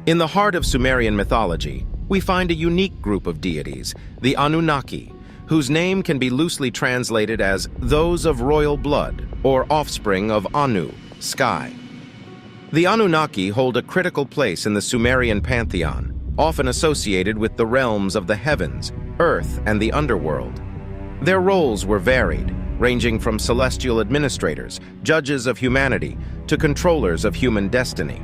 In the heart of Sumerian mythology, we find a unique group of deities, the Anunnaki, whose name can be loosely translated as those of royal blood or offspring of Anu, sky. The Anunnaki hold a critical place in the Sumerian pantheon, often associated with the realms of the heavens, earth, and the underworld. Their roles were varied, ranging from celestial administrators, judges of humanity, to controllers of human destiny.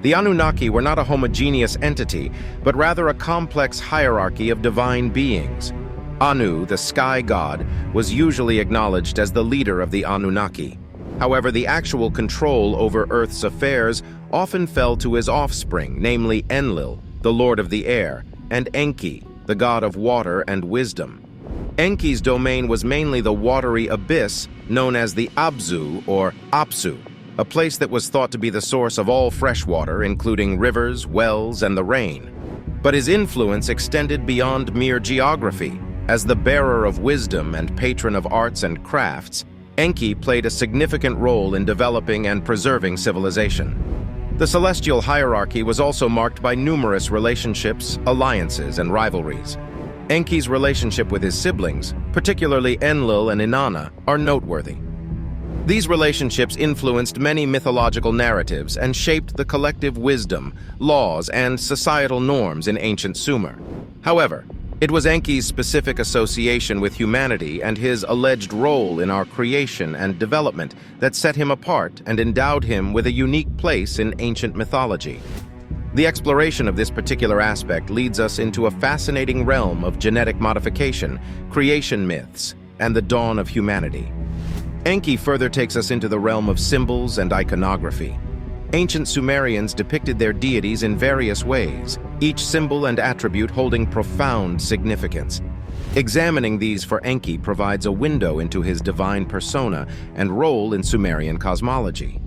The Anunnaki were not a homogeneous entity, but rather a complex hierarchy of divine beings. Anu, the sky god, was usually acknowledged as the leader of the Anunnaki. However, the actual control over Earth's affairs often fell to his offspring, namely Enlil, the lord of the air, and Enki, the god of water and wisdom. Enki's domain was mainly the watery abyss known as the Abzu or Apsu, a place that was thought to be the source of all fresh water, including rivers, wells, and the rain. But his influence extended beyond mere geography. As the bearer of wisdom and patron of arts and crafts, Enki played a significant role in developing and preserving civilization. The celestial hierarchy was also marked by numerous relationships, alliances, and rivalries. Enki's relationship with his siblings, particularly Enlil and Inanna, are noteworthy. These relationships influenced many mythological narratives and shaped the collective wisdom, laws, and societal norms in ancient Sumer. However, it was Enki's specific association with humanity and his alleged role in our creation and development that set him apart and endowed him with a unique place in ancient mythology. The exploration of this particular aspect leads us into a fascinating realm of genetic modification, creation myths, and the dawn of humanity. Enki further takes us into the realm of symbols and iconography. Ancient Sumerians depicted their deities in various ways, each symbol and attribute holding profound significance. Examining these for Enki provides a window into his divine persona and role in Sumerian cosmology.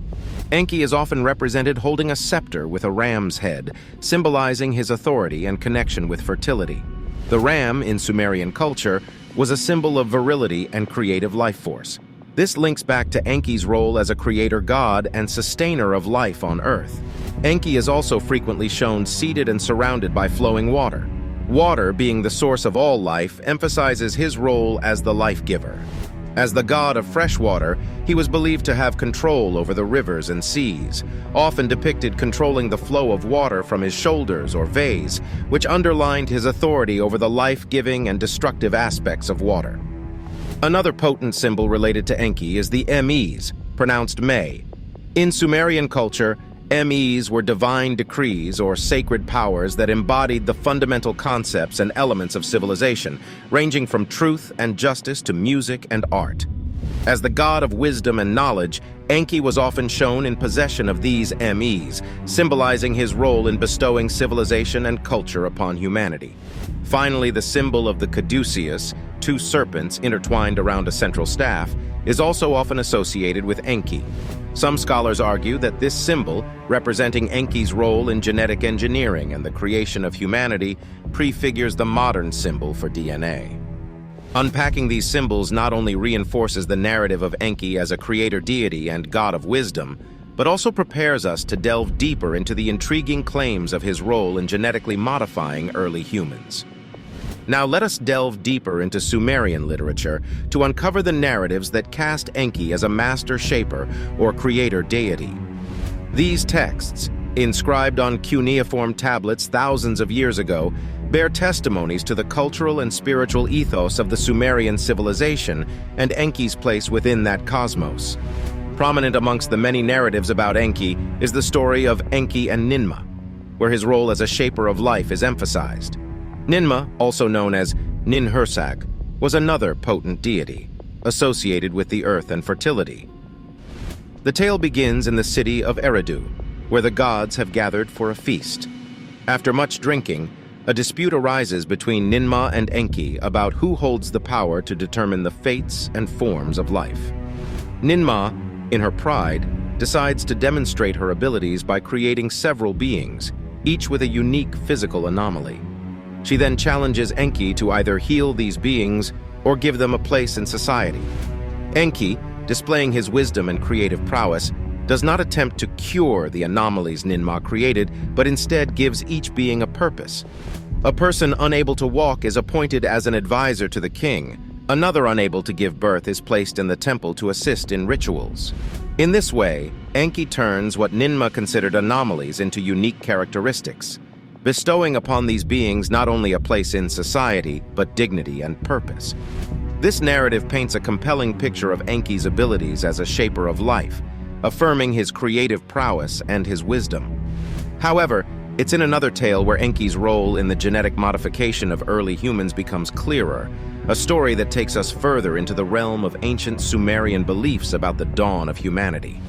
Enki is often represented holding a scepter with a ram's head, symbolizing his authority and connection with fertility. The ram, in Sumerian culture, was a symbol of virility and creative life force. This links back to Enki's role as a creator god and sustainer of life on Earth. Enki is also frequently shown seated and surrounded by flowing water. Water, being the source of all life, emphasizes his role as the life giver. As the god of fresh water, he was believed to have control over the rivers and seas, often depicted controlling the flow of water from his shoulders or vase, which underlined his authority over the life-giving and destructive aspects of water. Another potent symbol related to Enki is the Mes, pronounced May. In Sumerian culture, Mes were divine decrees or sacred powers that embodied the fundamental concepts and elements of civilization, ranging from truth and justice to music and art. As the god of wisdom and knowledge, Enki was often shown in possession of these Mes, symbolizing his role in bestowing civilization and culture upon humanity. Finally, the symbol of the caduceus, two serpents intertwined around a central staff, is also often associated with Enki. Some scholars argue that this symbol, representing Enki's role in genetic engineering and the creation of humanity, prefigures the modern symbol for DNA. Unpacking these symbols not only reinforces the narrative of Enki as a creator deity and god of wisdom, but also prepares us to delve deeper into the intriguing claims of his role in genetically modifying early humans. Now let us delve deeper into Sumerian literature to uncover the narratives that cast Enki as a master shaper or creator deity. These texts, inscribed on cuneiform tablets thousands of years ago, bear testimonies to the cultural and spiritual ethos of the Sumerian civilization and Enki's place within that cosmos. Prominent amongst the many narratives about Enki is the story of Enki and Ninmah, where his role as a shaper of life is emphasized. Ninmah, also known as Ninhursag, was another potent deity, associated with the earth and fertility. The tale begins in the city of Eridu, where the gods have gathered for a feast. After much drinking, a dispute arises between Ninmah and Enki about who holds the power to determine the fates and forms of life. Ninmah, in her pride, decides to demonstrate her abilities by creating several beings, each with a unique physical anomaly. She then challenges Enki to either heal these beings or give them a place in society. Enki, displaying his wisdom and creative prowess, does not attempt to cure the anomalies Ninmah created, but instead gives each being a purpose. A person unable to walk is appointed as an advisor to the king. Another unable to give birth is placed in the temple to assist in rituals. In this way, Enki turns what Ninmah considered anomalies into unique characteristics, bestowing upon these beings not only a place in society, but dignity and purpose. This narrative paints a compelling picture of Enki's abilities as a shaper of life, affirming his creative prowess and his wisdom. However, it's in another tale where Enki's role in the genetic modification of early humans becomes clearer, a story that takes us further into the realm of ancient Sumerian beliefs about the dawn of humanity.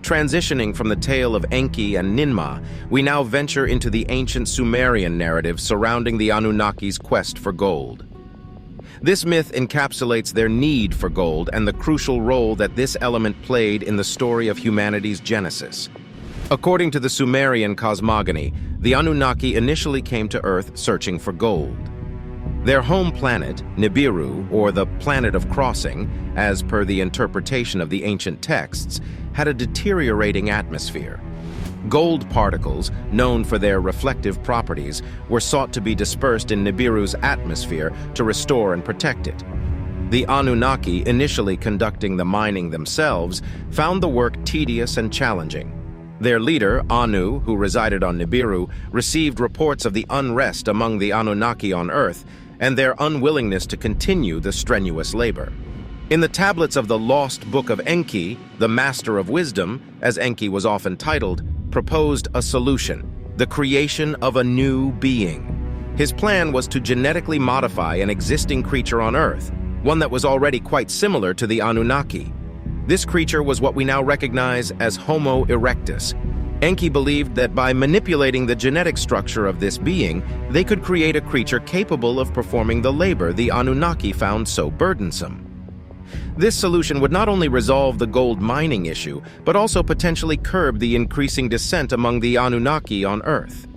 Transitioning from the tale of Enki and Ninmah, we now venture into the ancient Sumerian narrative surrounding the Anunnaki's quest for gold. This myth encapsulates their need for gold and the crucial role that this element played in the story of humanity's genesis. According to the Sumerian cosmogony, the Anunnaki initially came to Earth searching for gold. Their home planet, Nibiru, or the planet of crossing, as per the interpretation of the ancient texts, had a deteriorating atmosphere. Gold particles, known for their reflective properties, were sought to be dispersed in Nibiru's atmosphere to restore and protect it. The Anunnaki, initially conducting the mining themselves, found the work tedious and challenging. Their leader, Anu, who resided on Nibiru, received reports of the unrest among the Anunnaki on Earth and their unwillingness to continue the strenuous labor. In the tablets of the lost book of Enki, the Master of Wisdom, as Enki was often titled, proposed a solution: the creation of a new being. His plan was to genetically modify an existing creature on Earth, one that was already quite similar to the Anunnaki. This creature was what we now recognize as Homo erectus. Enki believed that by manipulating the genetic structure of this being, they could create a creature capable of performing the labor the Anunnaki found so burdensome. This solution would not only resolve the gold mining issue, but also potentially curb the increasing descent among the Anunnaki on Earth.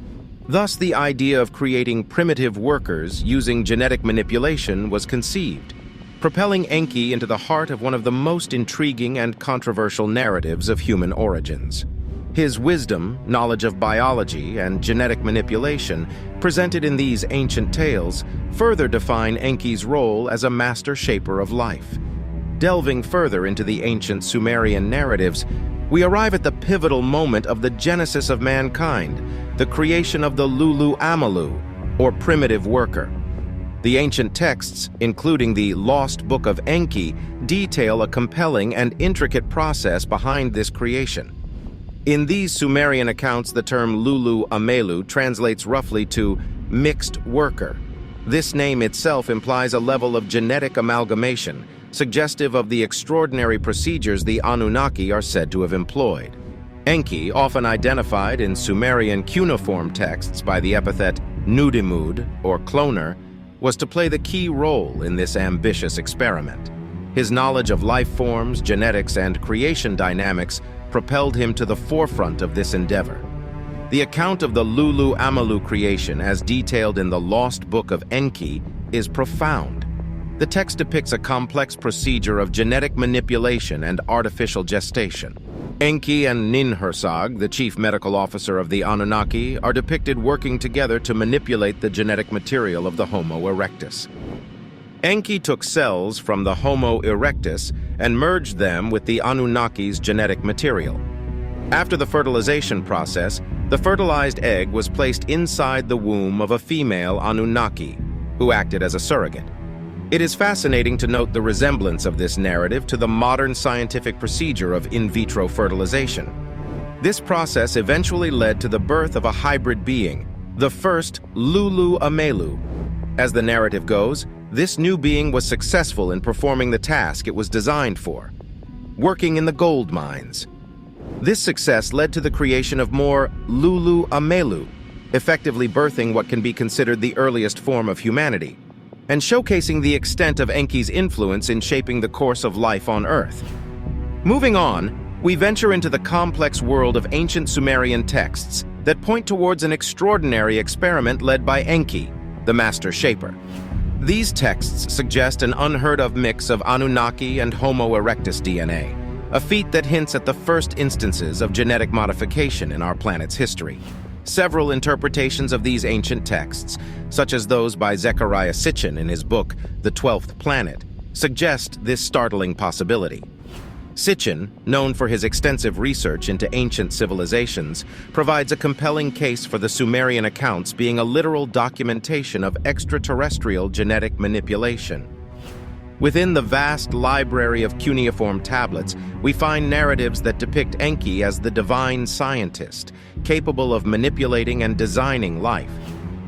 Thus, the idea of creating primitive workers using genetic manipulation was conceived, propelling Enki into the heart of one of the most intriguing and controversial narratives of human origins. His wisdom, knowledge of biology, and genetic manipulation, presented in these ancient tales, further define Enki's role as a master shaper of life. Delving further into the ancient Sumerian narratives, we arrive at the pivotal moment of the genesis of mankind, the creation of the Lulu Amalu, or primitive worker. The ancient texts, including the Lost Book of Enki, detail a compelling and intricate process behind this creation. In these Sumerian accounts, the term Lulu Amelu translates roughly to mixed worker. This name itself implies a level of genetic amalgamation, suggestive of the extraordinary procedures the Anunnaki are said to have employed. Enki, often identified in Sumerian cuneiform texts by the epithet Nudimud, or cloner, was to play the key role in this ambitious experiment. His knowledge of life forms, genetics, and creation dynamics propelled him to the forefront of this endeavor. The account of the Lulu Amalu creation, as detailed in the Lost Book of Enki, is profound. The text depicts a complex procedure of genetic manipulation and artificial gestation. Enki and Ninhursag, the chief medical officer of the Anunnaki, are depicted working together to manipulate the genetic material of the Homo erectus. Enki took cells from the Homo erectus and merged them with the Anunnaki's genetic material. After the fertilization process, the fertilized egg was placed inside the womb of a female Anunnaki, who acted as a surrogate. It is fascinating to note the resemblance of this narrative to the modern scientific procedure of in vitro fertilization. This process eventually led to the birth of a hybrid being, the first Lulu Amelu. As the narrative goes, this new being was successful in performing the task it was designed for, working in the gold mines. This success led to the creation of more Lulu Amelu, effectively birthing what can be considered the earliest form of humanity, and showcasing the extent of Enki's influence in shaping the course of life on Earth. Moving on, we venture into the complex world of ancient Sumerian texts that point towards an extraordinary experiment led by Enki, the Master Shaper. These texts suggest an unheard-of mix of Anunnaki and Homo erectus DNA, a feat that hints at the first instances of genetic modification in our planet's history. Several interpretations of these ancient texts, such as those by Zecharia Sitchin in his book, The 12th Planet, suggest this startling possibility. Sitchin, known for his extensive research into ancient civilizations, provides a compelling case for the Sumerian accounts being a literal documentation of extraterrestrial genetic manipulation. Within the vast library of cuneiform tablets, we find narratives that depict Enki as the divine scientist, capable of manipulating and designing life.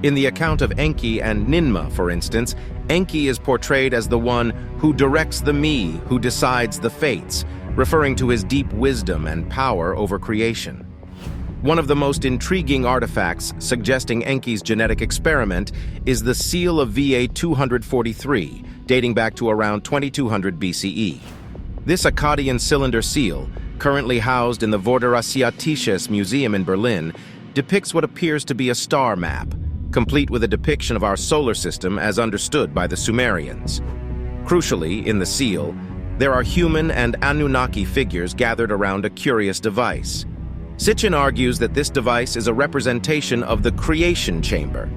In the account of Enki and Ninmah, for instance, Enki is portrayed as the one who directs the me, who decides the fates, referring to his deep wisdom and power over creation. One of the most intriguing artifacts suggesting Enki's genetic experiment is the Seal of VA 243, dating back to around 2200 BCE. This Akkadian cylinder seal, currently housed in the Vorderasiatisches Museum in Berlin, depicts what appears to be a star map, complete with a depiction of our solar system as understood by the Sumerians. Crucially, in the seal, there are human and Anunnaki figures gathered around a curious device. Sitchin argues that this device is a representation of the creation chamber,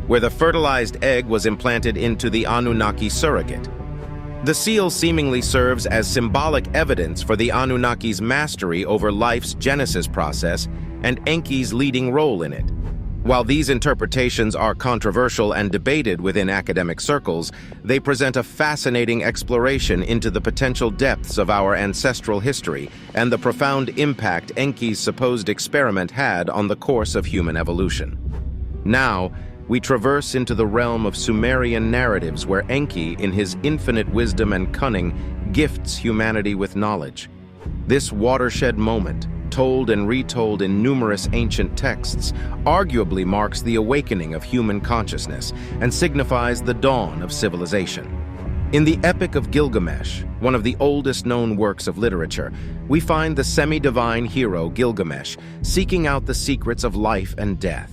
where the fertilized egg was implanted into the Anunnaki surrogate. The seal seemingly serves as symbolic evidence for the Anunnaki's mastery over life's genesis process and Enki's leading role in it. While these interpretations are controversial and debated within academic circles, they present a fascinating exploration into the potential depths of our ancestral history and the profound impact Enki's supposed experiment had on the course of human evolution. Now, we traverse into the realm of Sumerian narratives where Enki, in his infinite wisdom and cunning, gifts humanity with knowledge. This watershed moment, told and retold in numerous ancient texts, arguably marks the awakening of human consciousness and signifies the dawn of civilization. In the Epic of Gilgamesh, one of the oldest known works of literature, we find the semi-divine hero Gilgamesh seeking out the secrets of life and death.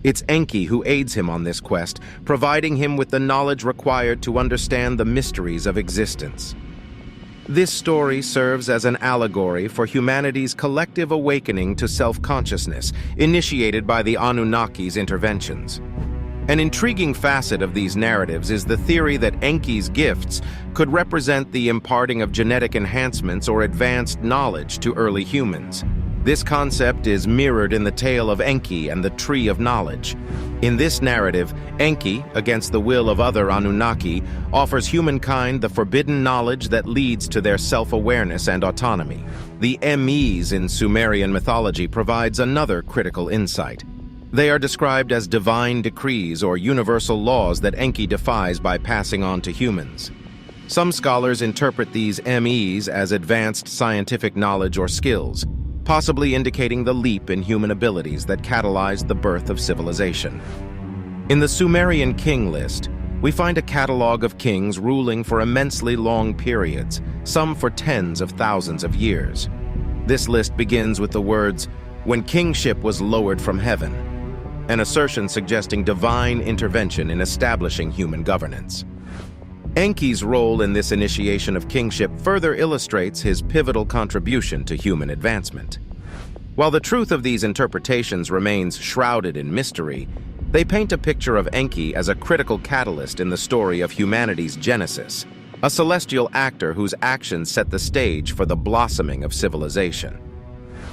It's Enki who aids him on this quest, providing him with the knowledge required to understand the mysteries of existence. This story serves as an allegory for humanity's collective awakening to self-consciousness, initiated by the Anunnaki's interventions. An intriguing facet of these narratives is the theory that Enki's gifts could represent the imparting of genetic enhancements or advanced knowledge to early humans. This concept is mirrored in the tale of Enki and the Tree of Knowledge. In this narrative, Enki, against the will of other Anunnaki, offers humankind the forbidden knowledge that leads to their self-awareness and autonomy. The Mes in Sumerian mythology provides another critical insight. They are described as divine decrees or universal laws that Enki defies by passing on to humans. Some scholars interpret these Mes as advanced scientific knowledge or skills, possibly indicating the leap in human abilities that catalyzed the birth of civilization. In the Sumerian king list, we find a catalog of kings ruling for immensely long periods, some for tens of thousands of years. This list begins with the words, "when kingship was lowered from heaven," an assertion suggesting divine intervention in establishing human governance. Enki's role in this initiation of kingship further illustrates his pivotal contribution to human advancement. While the truth of these interpretations remains shrouded in mystery, they paint a picture of Enki as a critical catalyst in the story of humanity's genesis, a celestial actor whose actions set the stage for the blossoming of civilization.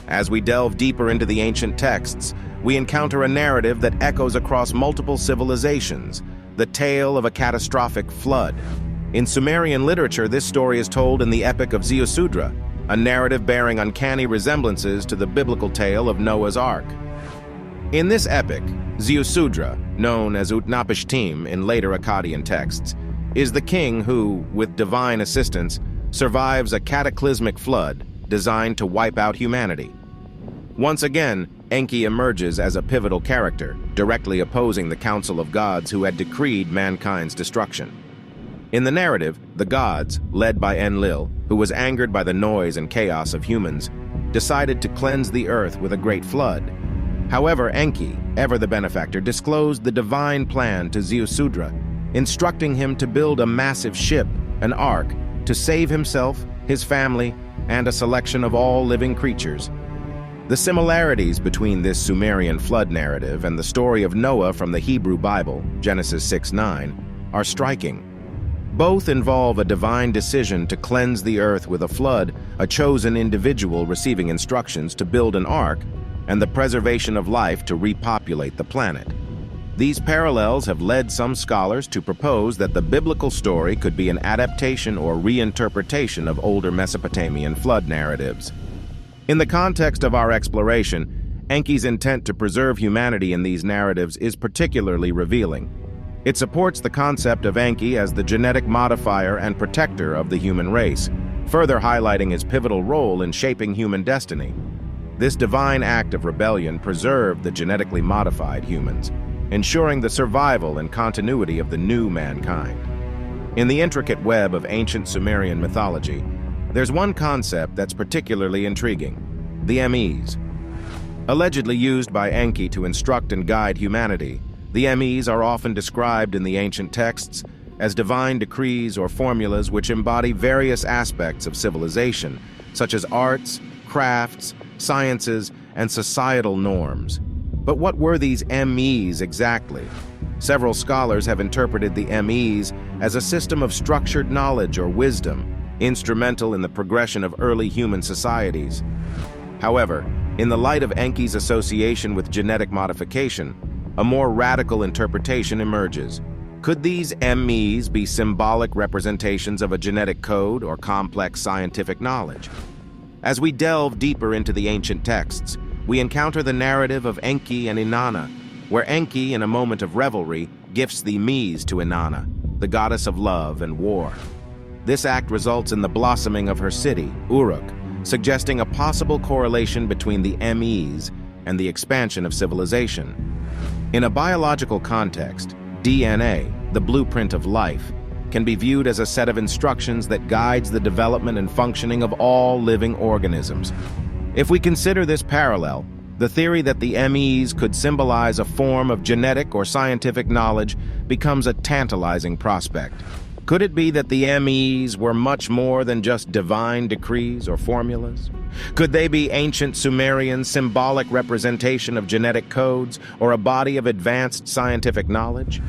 As we delve deeper into the ancient texts, we encounter a narrative that echoes across multiple civilizations, the tale of a catastrophic flood. In Sumerian literature, this story is told in the Epic of Ziusudra, a narrative bearing uncanny resemblances to the biblical tale of Noah's Ark. In this epic, Ziusudra, known as Utnapishtim in later Akkadian texts, is the king who, with divine assistance, survives a cataclysmic flood designed to wipe out humanity. Once again, Enki emerges as a pivotal character, directly opposing the council of gods who had decreed mankind's destruction. In the narrative, the gods, led by Enlil, who was angered by the noise and chaos of humans, decided to cleanse the earth with a great flood. However, Enki, ever the benefactor, disclosed the divine plan to Ziusudra, instructing him to build a massive ship, an ark, to save himself, his family, and a selection of all living creatures. The similarities between this Sumerian flood narrative and the story of Noah from the Hebrew Bible, Genesis 6:9, are striking. Both involve a divine decision to cleanse the earth with a flood, a chosen individual receiving instructions to build an ark, and the preservation of life to repopulate the planet. These parallels have led some scholars to propose that the biblical story could be an adaptation or reinterpretation of older Mesopotamian flood narratives. In the context of our exploration, Enki's intent to preserve humanity in these narratives is particularly revealing. It supports the concept of Enki as the genetic modifier and protector of the human race, further highlighting his pivotal role in shaping human destiny. This divine act of rebellion preserved the genetically modified humans, ensuring the survival and continuity of the new mankind. In the intricate web of ancient Sumerian mythology, there's one concept that's particularly intriguing: the Mes. Allegedly used by Enki to instruct and guide humanity, the Mes are often described in the ancient texts as divine decrees or formulas which embody various aspects of civilization, such as arts, crafts, sciences, and societal norms. But what were these Mes exactly? Several scholars have interpreted the Mes as a system of structured knowledge or wisdom, instrumental in the progression of early human societies. However, in the light of Enki's association with genetic modification, a more radical interpretation emerges. Could these Mes be symbolic representations of a genetic code or complex scientific knowledge? As we delve deeper into the ancient texts, we encounter the narrative of Enki and Inanna, where Enki, in a moment of revelry, gifts the Mes to Inanna, the goddess of love and war. This act results in the blossoming of her city, Uruk, suggesting a possible correlation between the Mes and the expansion of civilization. In a biological context, DNA, the blueprint of life, can be viewed as a set of instructions that guides the development and functioning of all living organisms. If we consider this parallel, the theory that the Mes could symbolize a form of genetic or scientific knowledge becomes a tantalizing prospect. Could it be that the Mes were much more than just divine decrees or formulas? Could they be ancient Sumerian symbolic representation of genetic codes or a body of advanced scientific knowledge?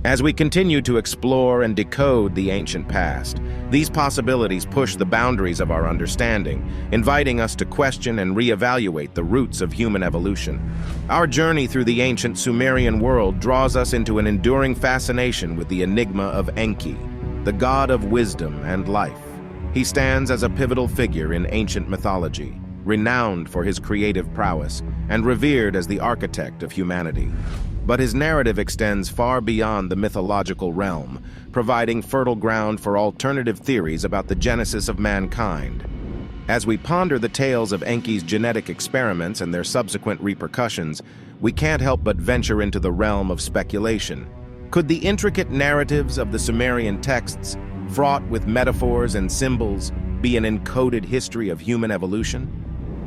As we continue to explore and decode the ancient past, these possibilities push the boundaries of our understanding, inviting us to question and reevaluate the roots of human evolution. Our journey through the ancient Sumerian world draws us into an enduring fascination with the enigma of Enki, the god of wisdom and life. He stands as a pivotal figure in ancient mythology, renowned for his creative prowess and revered as the architect of humanity. But his narrative extends far beyond the mythological realm, providing fertile ground for alternative theories about the genesis of mankind. As we ponder the tales of Enki's genetic experiments and their subsequent repercussions, we can't help but venture into the realm of speculation. Could the intricate narratives of the Sumerian texts, fraught with metaphors and symbols, be an encoded history of human evolution?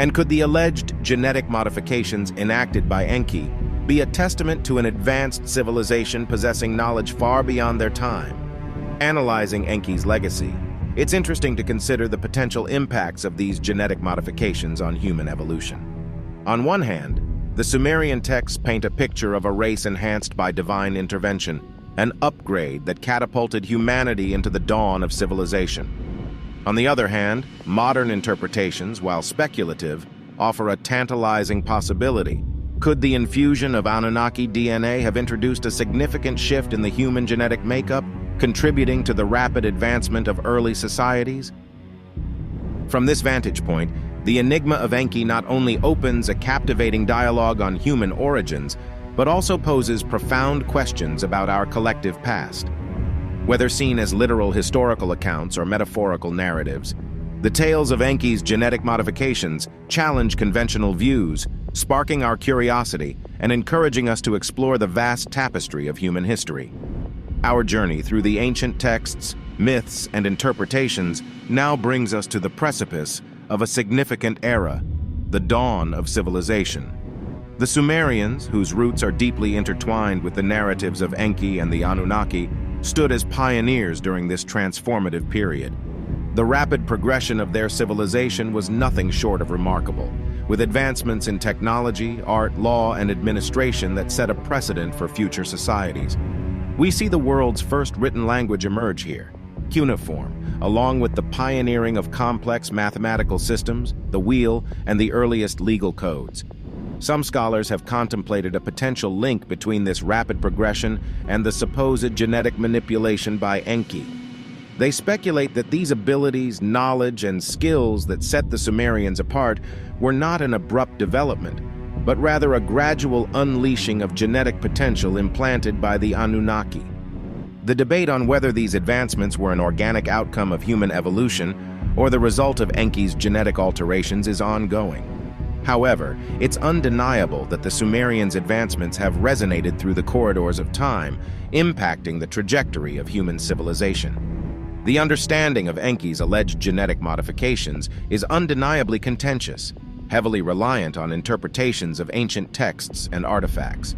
And could the alleged genetic modifications enacted by Enki be a testament to an advanced civilization possessing knowledge far beyond their time? Analyzing Enki's legacy, it's interesting to consider the potential impacts of these genetic modifications on human evolution. On one hand, the Sumerian texts paint a picture of a race enhanced by divine intervention, an upgrade that catapulted humanity into the dawn of civilization. On the other hand, modern interpretations, while speculative, offer a tantalizing possibility. Could the infusion of Anunnaki DNA have introduced a significant shift in the human genetic makeup, contributing to the rapid advancement of early societies? From this vantage point, the enigma of Enki not only opens a captivating dialogue on human origins, but also poses profound questions about our collective past. Whether seen as literal historical accounts or metaphorical narratives, the tales of Enki's genetic modifications challenge conventional views, sparking our curiosity and encouraging us to explore the vast tapestry of human history. Our journey through the ancient texts, myths, and interpretations now brings us to the precipice of a significant era, the dawn of civilization. The Sumerians, whose roots are deeply intertwined with the narratives of Enki and the Anunnaki, stood as pioneers during this transformative period. The rapid progression of their civilization was nothing short of remarkable, with advancements in technology, art, law, and administration that set a precedent for future societies. We see the world's first written language emerge here, cuneiform, along with the pioneering of complex mathematical systems, the wheel, and the earliest legal codes. Some scholars have contemplated a potential link between this rapid progression and the supposed genetic manipulation by Enki. They speculate that these abilities, knowledge, and skills that set the Sumerians apart were not an abrupt development, but rather a gradual unleashing of genetic potential implanted by the Anunnaki. The debate on whether these advancements were an organic outcome of human evolution or the result of Enki's genetic alterations is ongoing. However, it's undeniable that the Sumerians' advancements have resonated through the corridors of time, impacting the trajectory of human civilization. The understanding of Enki's alleged genetic modifications is undeniably contentious, heavily reliant on interpretations of ancient texts and artifacts.